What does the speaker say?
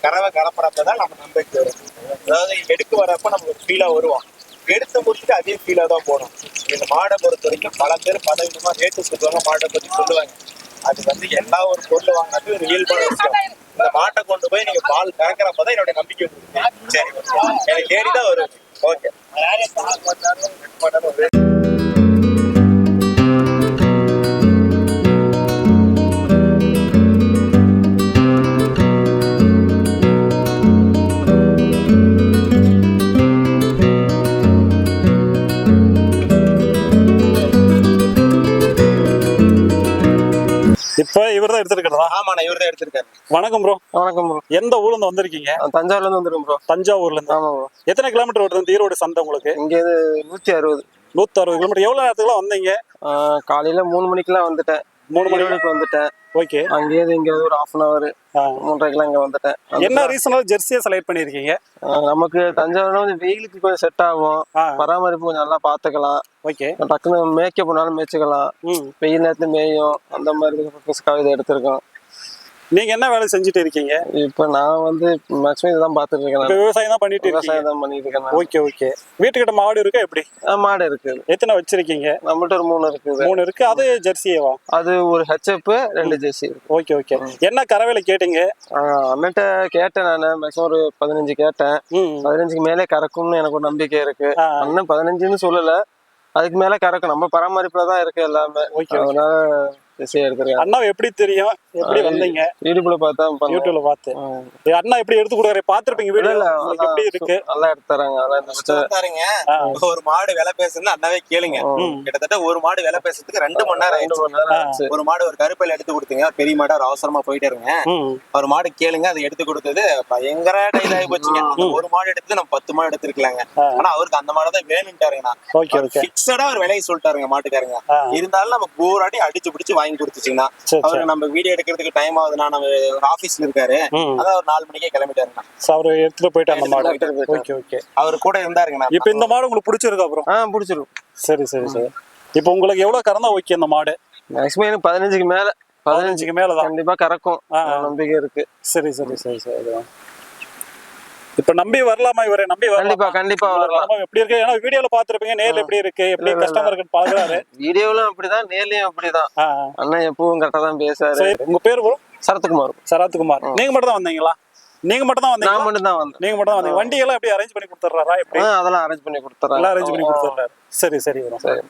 கறவை கலப்பறப்பதான் நம்ம நம்பிக்கை வரும். அதாவது எடுக்க வரப்ப நமக்கு ஃபீலா வருவோம், எடுத்து முடிச்சுட்டு அதே ஃபீலா தான் போகணும். இந்த மாடை பொறுத்த வரைக்கும் பல பேர் பதவிதமா ரேட்டு சொல்லுவாங்க, மாட்டை பத்தி சொல்லுவாங்க. அது எல்லா ஒரு பொருள் வாங்கினது ஒரு இயல்பான விஷயம். இந்த மாட்டை கொண்டு போய் நீங்க பால் கறக்கிறப்பதான் என்னோட நம்பிக்கை. சரி, எனக்கு தேடிதான் வரும். ஓகே. இப்ப இவர் தான் எடுத்திருக்கிறதா? ஆமா, இவர் தான் எடுத்திருக்காரு. வணக்கம் ப்ரோ. வணக்கம் ப்ரோ. எந்த ஊர்ல இருந்து வந்திருக்கீங்க? தஞ்சாவூர்ல இருந்து வந்துரும் ப்ரோ. தஞ்சாவூர்ல இருந்து? ஆமா ப்ரோ. எத்தனை கிலோமீட்டர் வருது ஈரோடு சந்தை உங்களுக்கு? இங்க 160. 160 கிலோமீட்டர். எவ்வளவு நேரத்துக்குலாம் வந்தீங்க? காலையில 3 மணிக்கெல்லாம் வந்துட்டேன். 3 மணிக்கு வந்துட்டேன். ஓகே. அங்கேயே இங்க ஒரு 1/2 hour 3:30 இங்க வந்துட்டேன். என்ன ரீசனால ஜெர்சியை செலக்ட் பண்ணிருக்கீங்க? நமக்கு தஞ்சாவூர்ல வந்து வெயிலுக்கு கொஞ்சம் செட் ஆகும், பராமரிப்பு கொஞ்சம் நல்லா பாத்துக்கலாம். ஓகே. டக்குன்னு மேய்க்க போனாலும் மேய்ச்சிக்கலாம், வெயில் நேரத்துல மேயும், அந்த மாதிரி இதை எடுத்திருக்கோம். நீங்க என்ன வேலை செஞ்சுட்டு இருக்கீங்க? இப்ப நான் வந்து மேக்ஸிமம் இதுதான் பாத்துட்டு இருக்கேன். விவசாயம் தான் பண்ணிட்டு இருக்கீங்க? விவசாயம் தான் பண்ணிட்டு இருக்கேன். Okay okay. வீட்டுக்கிட்ட மாடு இருக்கா எப்படி? மாடு இருக்கு. எத்தனை வச்சிருக்கீங்க? நம்மள்ட்ட ஒரு 3 இருக்குது. 3 இருக்கு. அது ஜெர்சியேவா? அது ஒரு HF 2 ஜெர்சி. Okay okay. என்ன கறவையில கேட்டீங்க? அண்ணன்ட்ட கேட்டேன், நான் மேக்ஸிமம் ஒரு 15 கேட்டேன். 15க்கு மேலே கறக்கும்னு எனக்கு ஒரு நம்பிக்கை இருக்கு. அண்ணன் 15ன்னு சொல்லல, அதுக்கு மேல கறக்கும். நம்ம பராமரிப்புலதான் இருக்கு எல்லாமே. அதனால அண்ணா எப்படி தெரியும்? எப்படி வந்தீங்க? யூடியூப்ல பார்த்தா. யூடியூப்ல பார்த்து அண்ணா எப்படி எடுத்து கொடுக்குறாரு பாத்துருப்பீங்க. வீடியோல எப்படி இருக்கு? நல்லா எடுத்து தராங்க. ஒரு மாடு விலை பேசுறது அண்ணாவே கேளுங்க. கிட்டத்தட்ட ஒரு மாடு விலை பேசுறதுக்கு 2 மணி நேரம் ஆயிடுச்சு. ஒரு மாடு ஒரு கருப்பையில எடுத்து கொடுத்தீங்க, பெரிய மாடு ஒரு அவசரமா போயிட்டே இருங்க. ஒரு மாடு கேளுங்க, அதை எடுத்து கொடுத்தது பயங்கர டைல் ஆகி போச்சுங்க. ஒரு மாடு எடுத்து நம்ம 10 மாடு எடுத்துருக்கலாங்க. ஆனா அவருக்கு அந்த மாடு தான் வேணும்ட்டாருங்கண்ணா. பிக்ஸடா ஒரு விலையை சொல்லிட்டாருங்க மாட்டுக்காருங்க. இருந்தாலும் நம்ம போராடி அடிச்சு பிடிச்சு வாங்கி கொடுத்துச்சுங்கன்னா, அவரு நம்ம வீடியோ எடுக்கிறதுக்கு டைம் ஆகுதுன்னா, நம்ம ஒரு ஆபீஸ்ல இருக்காரு, அதான் ஒரு 4 மணிக்கே கிளம்பிட்டாருங்க. அவரு எடுத்துட்டு போயிட்டு அந்த மாடு. Okay okay. அவரு கூட இருந்தாருங்கண்ணா. இப்ப இந்த மாடு உங்களுக்கு பிடிச்சிருக்கா அப்புறம்? பிடிச்சிருக்கும். சரி சரி சரி. இப்ப உங்களுக்கு எவ்வளவு கறந்தா ஓகே இந்த மாடு? மேக்ஸிமம் எனக்கு 15க்கு மேல. 15க்கு மேலதான் கண்டிப்பா கறக்கும் நம்பிக்கை இருக்கு. சரி சரி சரி சரி. இப்ப நம்பி வரலாமா? இவரை நம்பி கண்டிப்பா கண்டிப்பா வரலாம். எப்படி இருக்கு? ஏன்னா வீடியோல பாத்துருப்பீங்க, நேர்ல எப்படி இருக்கு, எப்படி கஸ்டமருக்கு பழகுறாரு. வீடியோலும் அப்படிதான், நேர்லயும் அப்படிதான். அண்ணன் எப்பவும் கரெக்டா தான் பேசுறாரு. உங்க பேரு ப்ரோ? சரத்குமார். சரத்குமார். நீங்க மட்டும் தான் வந்தீங்களா? நீங்க மட்டும் தான் வந்தீங்க? நான் மட்டும் தான் வந்தேன். நீங்க மட்டும் தான் வந்தீங்க. வண்டி எல்லாம் எப்படி அரேஞ்ச் பண்ணி கொடுத்துறாரா? எப்படி? அதெல்லாம் அரேஞ்ச் பண்ணி கொடுத்துறாரு. எல்லாம் அரேஞ்ச் பண்ணி கொடுத்துறாரு. சரி சரி. சரி.